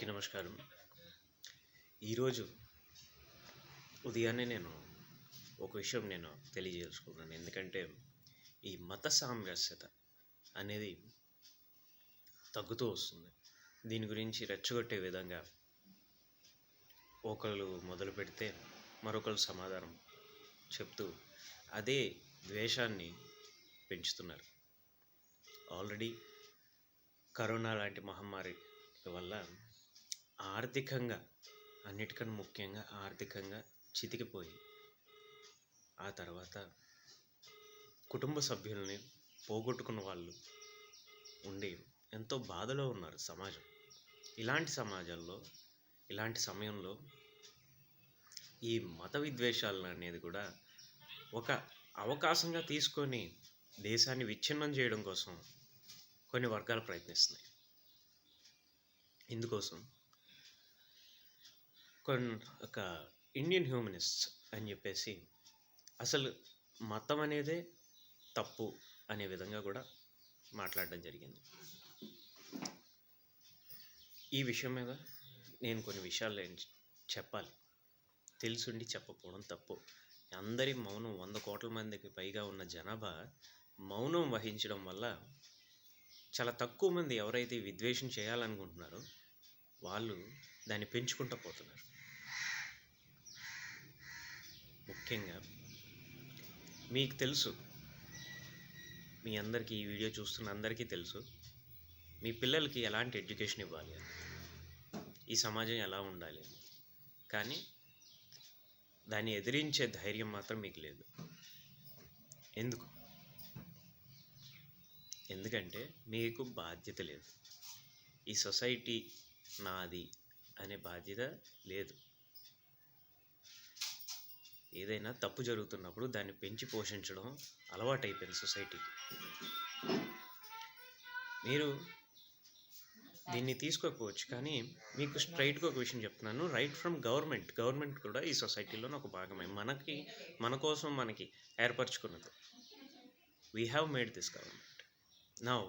అందరికీ నమస్కారం. ఈరోజు ఉదయాన్నే నేను ఒక విషయం తెలియజేసుకున్నాను. ఎందుకంటే ఈ మత సామరస్యత అనేది తగ్గుతూ వస్తుంది. దీని గురించి రెచ్చగొట్టే విధంగా ఒకళ్ళు మొదలు పెడితే మరొకరు సమాధానం చెప్తూ అదే ద్వేషాన్ని పెంచుతున్నారు. ఆల్రెడీ కరోనా లాంటి మహమ్మారి వల్ల ఆర్థికంగా, అన్నిటికన్నా ముఖ్యంగా ఆర్థికంగా చితికిపోయి, ఆ తర్వాత కుటుంబ సభ్యుల్ని పోగొట్టుకున్న వాళ్ళు ఉండి ఎంతో బాధలో ఉన్నారు సమాజం. ఇలాంటి సమాజంలో, ఇలాంటి సమయంలో ఈ మత విద్వేషాలను అనేది కూడా ఒక అవకాశంగా తీసుకొని దేశాన్ని విచ్ఛిన్నం చేయడం కోసం కొన్ని వర్గాలు ప్రయత్నిస్తున్నాయి. ఇందుకోసం ఒక ఇండియన్ హ్యూమనిస్ట్ అని చెప్పేసి అసలు మతం అనేదే తప్పు అనే విధంగా కూడా మాట్లాడడం జరిగింది. ఈ విషయం మీద నేను కొన్ని విషయాలు చెప్పాలి. తెలుసుండి చెప్పకపోవడం తప్పు. అందరి మౌనం, 100 కోట్ల మందికి పైగా ఉన్న జనాభా మౌనం వహించడం వల్ల చాలా తక్కువ మంది ఎవరైతే విద్వేషం చేయాలనుకుంటున్నారో వాళ్ళు దాన్ని పెంచుకుంటూ పోతున్నారు. ముఖ్యంగా మీకు తెలుసు, మీ అందరికీ ఈ వీడియో చూస్తున్న అందరికీ తెలుసు, మీ పిల్లలకి ఎలాంటి ఎడ్యుకేషన్ ఇవ్వాలి అని, ఈ సమాజం ఎలా ఉండాలి అని. కానీ దాన్ని ఎదిరించే ధైర్యం మాత్రం మీకు లేదు. ఎందుకంటే మీకు బాధ్యత లేదు. ఈ సొసైటీ నాది అనే బాధ్యత లేదు. ఏదైనా తప్పు జరుగుతున్నప్పుడు దాన్ని పెంచి పోషించడం అలవాటైపోయింది సొసైటీకి. మీరు దీన్ని తీసుకోకపోవచ్చు, కానీ మీకు స్ట్రైట్గా ఒక విషయం చెప్తున్నాను. రైట్ ఫ్రమ్ గవర్నమెంట్ కూడా ఈ సొసైటీలోనే ఒక భాగమే. మన కోసం మనకి ఏర్పరచుకున్నది. We have made this government. Now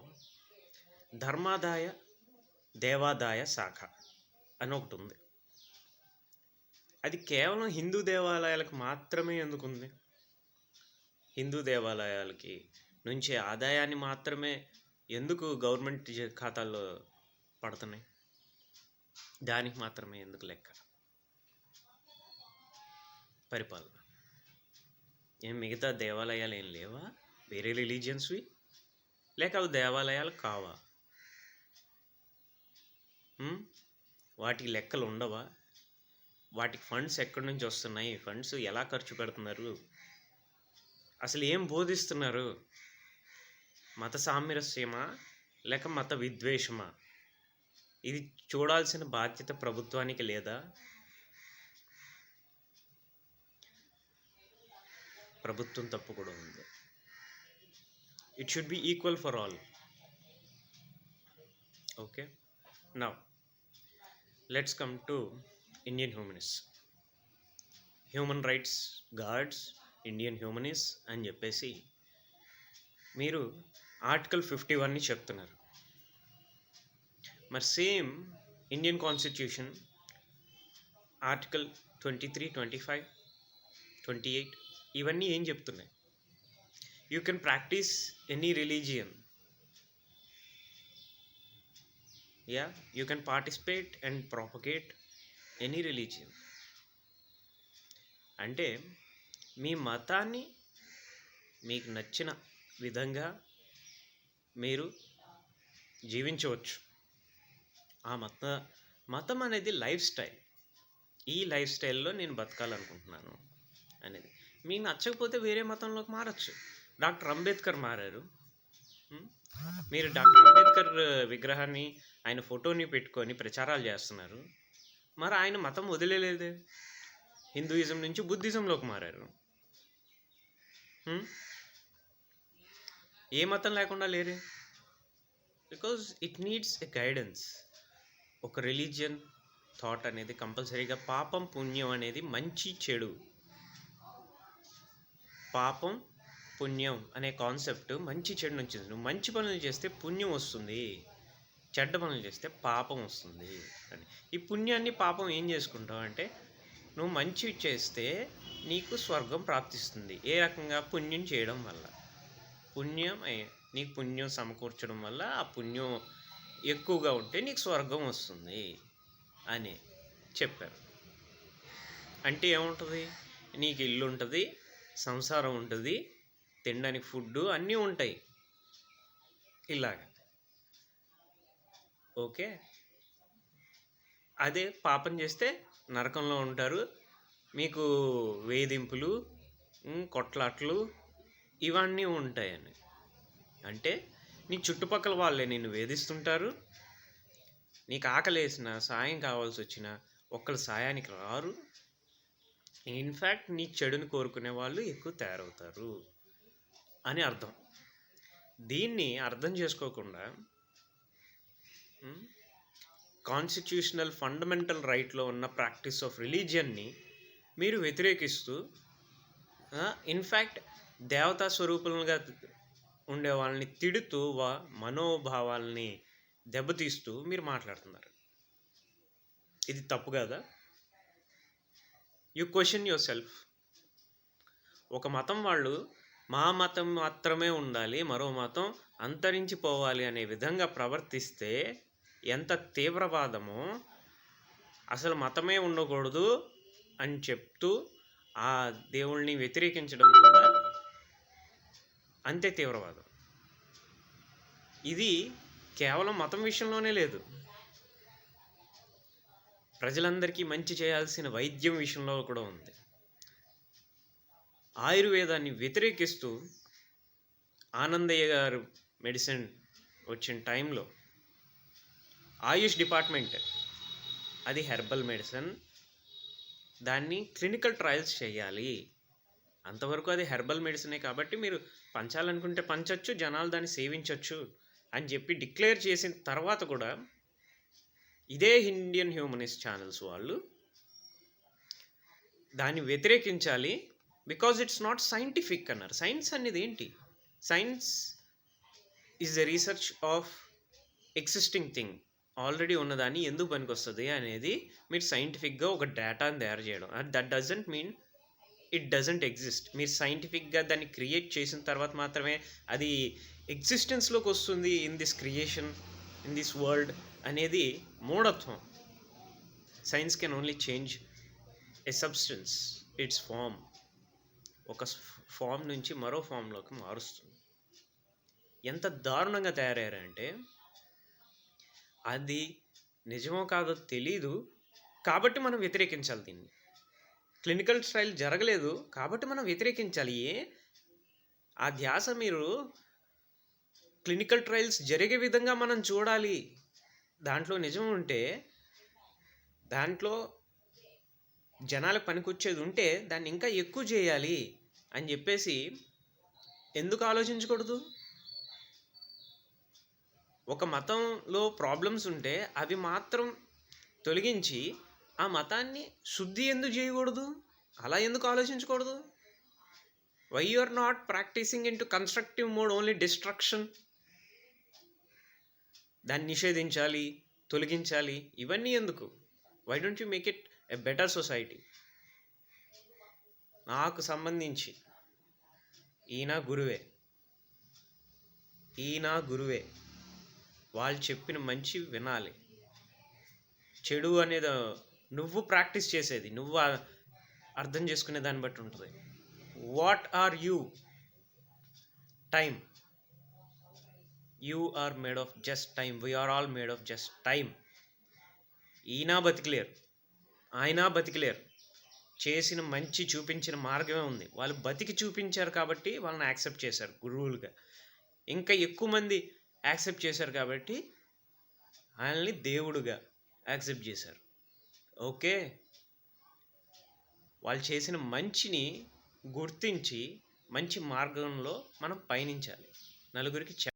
ధర్మాదాయ దేవాదాయ శాఖ అని ఒకటి ఉంది. అది కేవలం హిందూ దేవాలయాలకు మాత్రమే ఎందుకుంది? హిందూ దేవాలయాలకి నుంచి ఆదాయాన్ని మాత్రమే ఎందుకు గవర్నమెంట్ ఖాతాల్లో పడుతున్నాయి? దానికి మాత్రమే ఎందుకు లెక్క పరిపాలన? మిగతా దేవాలయాలు ఏం లేవా? వేరే రిలీజియన్స్వి? లేక అవి దేవాలయాలు కావా? వాటికి లెక్కలు ఉండవా? వాటికి ఫండ్స్ ఎక్కడి నుంచి వస్తున్నాయి? ఫండ్స్ ఎలా ఖర్చు పెడుతున్నారు? అసలు ఏం బోధిస్తున్నారు? మత సామరస్యమా లేక మత విద్వేషమా? ఇది చూడాల్సిన బాధ్యత ప్రభుత్వానికి లేదా? ప్రభుత్వం తప్పు కూడా ఉంది. It should be equal for all. Okay, now let's come to Indian humanist, human rights guards, Indian humanist అని చెప్పేసి మీరు ఆర్టికల్ 51ని చెప్తున్నారు. మరి సేమ్ ఇండియన్ కాన్స్టిట్యూషన్ ఆర్టికల్ 23, 25, 28 ఇవన్నీ ఏం చెప్తున్నాయి? You can practice any religion. You can participate and propagate any religion. అంటే మీ మతాన్ని మీకు నచ్చిన విధంగా మీరు జీవించవచ్చు. ఆ మతం అనేది లైఫ్ స్టైల్. ఈ లైఫ్ స్టైల్లో నేను బతకాలనుకుంటున్నాను అనేది. మీకు నచ్చకపోతే వేరే మతంలోకి మారచ్చు. డాక్టర్ అంబేద్కర్ మారారు. మీరు డాక్టర్ అంబేద్కర్ విగ్రహాన్ని, ఆయన ఫోటోని పెట్టుకొని ప్రచారాలు చేస్తున్నారు. మరి ఆయన మతం వదిలేలేదే. హిందూయిజం నుంచి బుద్ధిజంలోకి మారారు. ఏ మతం లేకుండా లేరే. Because it needs a guidance. ఒక రిలీజియన్ థాట్ అనేది కంపల్సరీగా పాపం పుణ్యం అనేది మంచి చెడు, పాపం పుణ్యం అనే కాన్సెప్ట్ మంచి చెడు నుంచి. నువ్వు మంచి పనులు చేస్తే పుణ్యం వస్తుంది, చెడ్డ పనులు చేస్తే పాపం వస్తుంది అని. ఈ పుణ్యాన్ని పాపం ఏం చేసుకుంటావు అంటే, నువ్వు మంచి చేస్తే నీకు స్వర్గం ప్రాప్తిస్తుంది. ఏ రకంగా? పుణ్యం చేయడం వల్ల. నీకు పుణ్యం సమకూర్చడం వల్ల ఆ పుణ్యం ఎక్కువగా ఉంటే నీకు స్వర్గం వస్తుంది అని చెప్పారు. అంటే ఏముంటుంది? నీకు ఇల్లు ఉంటుంది, సంసారం ఉంటుంది, తినడానికి ఫుడ్ అన్నీ ఉంటాయి. ఇలాగా. ఓకే. అదే పాపం చేస్తే నరకంలో ఉంటారు, మీకు వేధింపులు, కొట్లాట్లు ఇవన్నీ ఉంటాయని. అంటే నీ చుట్టుపక్కల వాళ్ళే నిన్ను వేధిస్తుంటారు, నీకు ఆకలేసిన సాయం కావాల్సి వచ్చినా ఒక్కళ్ళ సాయానికి రారు. ఇన్ఫ్యాక్ట్ నీ చెడుని కోరుకునే వాళ్ళు ఎక్కువ తయారవుతారు అని అర్థం. దీన్ని అర్థం చేసుకోకుండా కాన్స్టిట్యూషనల్ ఫండమెంటల్ రైట్లో ఉన్న ప్రాక్టీస్ ఆఫ్ రిలీజియన్ని మీరు వ్యతిరేకిస్తూ, ఇన్ఫ్యాక్ట్ దేవతా స్వరూపులుగా ఉండే వాళ్ళని తిడుతూ మనోభావాల్ని దెబ్బతీస్తూ మీరు మాట్లాడుతున్నారు. ఇది తప్పు కదా? You question your self. ఒక మతం వాళ్ళు మా మతం మాత్రమే ఉండాలి, మరో మతం అంతరించిపోవాలి అనే విధంగా ప్రవర్తిస్తే ఎంత తీవ్రవాదమో, అసలు మతమే ఉండకూడదు అని చెప్తూ ఆ దేవుళ్ళని వ్యతిరేకించడం కూడా అంతే తీవ్రవాదం. ఇది కేవలం మతం విషయంలోనే లేదు, ప్రజలందరికీ మంచి చేయాల్సిన వైద్యం విషయంలో కూడా ఉంది. ఆయుర్వేదాన్ని వ్యతిరేకిస్తూ ఆనందయ్య గారు మెడిసిన్ వచ్చిన టైంలో ఆయుష్ డిపార్ట్మెంట్ అది హెర్బల్ మెడిసిన్, దాన్ని క్లినికల్ ట్రయల్స్ చేయాలి, అంతవరకు అది హెర్బల్ మెడిసినే కాబట్టి మీరు పంచాలనుకుంటే పంచవచ్చు, జనాలు దాన్ని సేవించవచ్చు అని చెప్పి డిక్లేర్ చేసిన తర్వాత కూడా ఇదే ఇండియన్ హ్యూమనిస్ట్ ఛానల్స్ వాళ్ళు దాన్ని వ్యతిరేకించాలి, బికాజ్ ఇట్స్ నాట్ సైంటిఫిక్ అన్నారు. సైన్స్ అనేది ఏంటి? Science is the research of existing thing, already ఉన్నదాన్ని ఎందుకు పనికొస్తుంది అనేది మీరు సైంటిఫిక్గా ఒక డేటాని తయారు చేయడం. That doesn't mean it doesn't exist. మీరు సైంటిఫిక్గా దాన్ని క్రియేట్ చేసిన తర్వాత మాత్రమే అది ఎగ్జిస్టెన్స్లోకి వస్తుంది in this creation, in this world అనేది మూఢత్వం. Science can only change a substance, its form. ఒక ఫామ్ నుంచి మరో ఫామ్లోకి మారుస్తుంది. ఎంత దారుణంగా తయారయ్యారంటే అది నిజమో కాదో తెలీదు కాబట్టి మనం వ్యతిరేకించాలి దీన్ని. క్లినికల్ ట్రయల్ జరగలేదు కాబట్టి మనం వ్యతిరేకించాలి. ఆ ధ్యాస మీరు క్లినికల్ ట్రయల్స్ జరిగే విధంగా మనం చూడాలి. దాంట్లో నిజం ఉంటే, దాంట్లో జనాలకు పనికొచ్చేది ఉంటే దాన్ని ఇంకా ఎక్కువ చేయాలి అని చెప్పేసి ఎందుకు ఆలోచించకూడదు? ఒక మతంలో ప్రాబ్లమ్స్ ఉంటే అవి మాత్రం తొలగించి ఆ మతాన్ని శుద్ధి ఎందుకు చేయకూడదు? అలా ఎందుకు ఆలోచించకూడదు? Why you are not practising in to constructive mode, only destruction? దాన్ని నిషేధించాలి, తొలగించాలి, ఇవన్నీ ఎందుకు? Why don't you make it a better society? నాకు సంబంధించి ఈయన గురువే, వాళ్ళు చెప్పిన మంచి వినాలి. చెడు అనేది నువ్వు ప్రాక్టీస్ చేసేది, నువ్వు అర్థం చేసుకునే దాన్ని బట్టి ఉంటుంది. What are you? Time. You are made of just time. We are all made of just time. ఈయన బతికిలేరు, ఆయన బతికిలేరు. చేసిన మంచి చూపించిన మార్గమే ఉంది. వాళ్ళు బతికి చూపించారు కాబట్టి వాళ్ళని యాక్సెప్ట్ చేశారు గురువులుగా. ఇంకా ఎక్కువ మంది యాక్సెప్ట్ చేశారు కాబట్టి ఆయనని దేవుడుగా యాక్సెప్ట్ చేశారు. ఓకే, వాళ్ళు చేసిన మంచిని గుర్తించి మంచి మార్గంలో మనం పయనించాలి, నలుగురికి